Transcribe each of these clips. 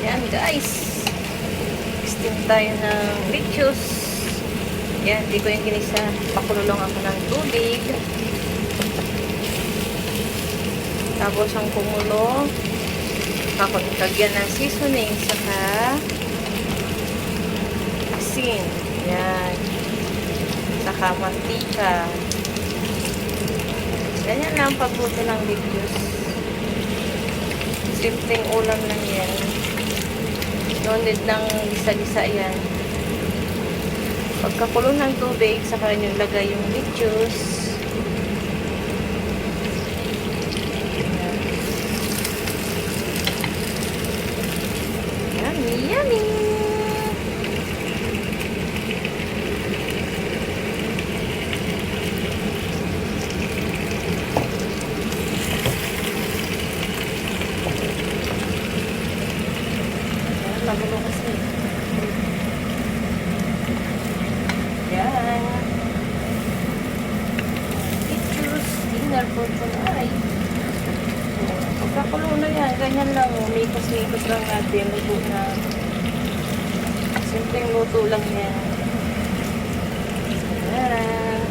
Yan guys. Steam tayo ng lettuce. Yan, hindi ko yung ginisa. Pakululong ako ng tubig. Tapos ang kumulo, kakagyan ng seasoning saka asin. Yan. Saka mantika. Ganyan lang pagluto ng lettuce. Simpleng ulam lang yan. No need ng gisa-gisa yan. Pagkakulo ng tubig, saka nyo lagay yung lettuce. Yummy, yummy! Magulo kasi. Yan. Lettuce, dinner for tonight. Pagkakulo na yan, ganyan lang. Mikos-mikos lang natin. Luto na. Simpleng luto lang yan. Yan.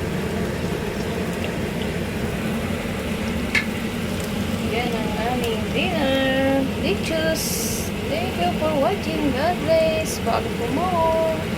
Yan ang aming dinner. Lettuce. Thank you for watching. God bless. Bago po more.